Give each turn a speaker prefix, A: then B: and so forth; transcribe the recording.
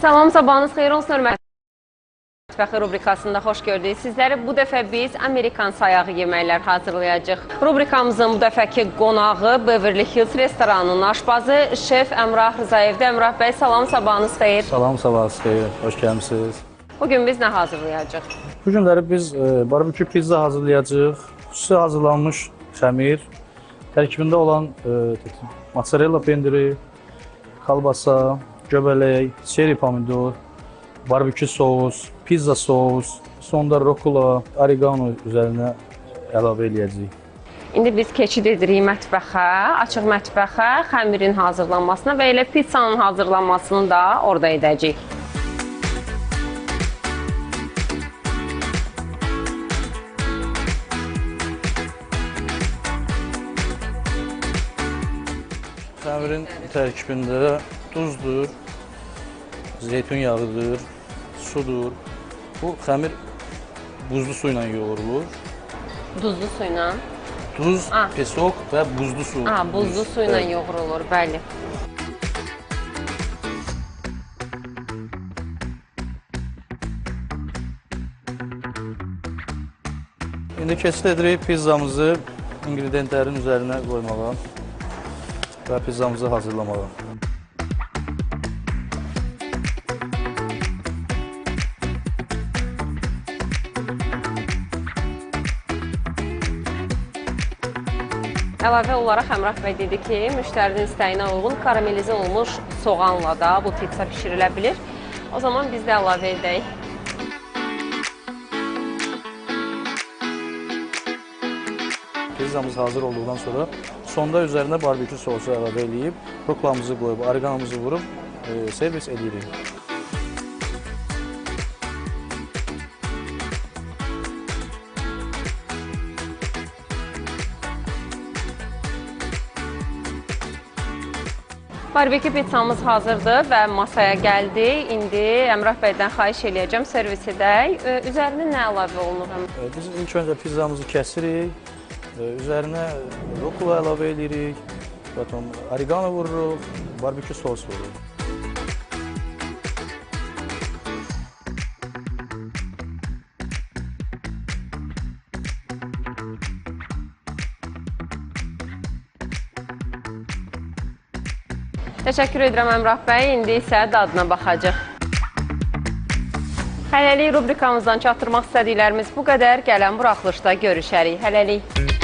A: Salam, sabahınız xeyir olsun, hörmətli mətbəxi rubrikasında xoş gördük. Sizləri bu dəfə biz Amerikan sayağı yeməklər hazırlayacaq. Rubrikamızın bu dəfəki qonağı Beverly Hills restoranının aşpazı şef Əmrah Rızayevdir. Əmrah bəy, salam, sabahınız xeyir.
B: Salam, sabahınız xeyir, xoş gəlmişsiniz.
A: Bugün biz nə hazırlayacaq?
B: Bu günləri biz barbekü pizza hazırlayacağıq. Xüsusi hazırlanmış xəmir, tərkibində olan mozzarella pendiri, kalbasa, göbələk, çeri pomidor, barbekü sos, pizza sos, sonda rokula, oregano üzərinə əlavə eləyəcəyik.
A: İndi biz keçid edirik mətbəxə, açıq mətbəxə, xəmirin hazırlanmasına və elə pizzanın hazırlanmasını da orada edəcəyik.
B: Xəmirin tərkibində duzdur, zeytun yağıdır, sudur. Bu xəmir buzlu su ilə yoğurulur.
A: Duzlu su ilə?
B: Duz, pesok və buzlu su.
A: Buzlu su ilə yoğurulur, bəli.
B: İndi keçid edirik pizzamızı ingredientlərin üzərinə qoymağa və pizzamızı hazırlamağa.
A: Əlavə olaraq Əmrah bəy dedi ki, müştərinin istəyinə uyğun karamelizə olmuş soğanla da bu pizza pişirilə bilir. O zaman biz də əlavə edək.
B: Pizzamız hazır olduqdan sonra sonda üzərinə barbekü sosu əlavə edib, rukolamızı qoyub, oreganomuzu vurub servis edirik.
A: Barbekü pizzamız hazırdır və masaya gəldi. İndi Əmrah bəydən xahiş eləyəcəm, servis edək. Üzərinə nə əlavə olunur?
B: Biz ilk öncə pizzamızı kəsirik, üzərinə rokula əlavə edirik, oregano vururuq, barbekü sos vururuq.
A: Təşəkkür edirəm Əmrah bəy. İndi isə dadına baxacaq. Hələlik rubrikamızdan çatdırmaq istədiklərimiz bu qədər. Gələn buraxılışda görüşərik. Hələlik.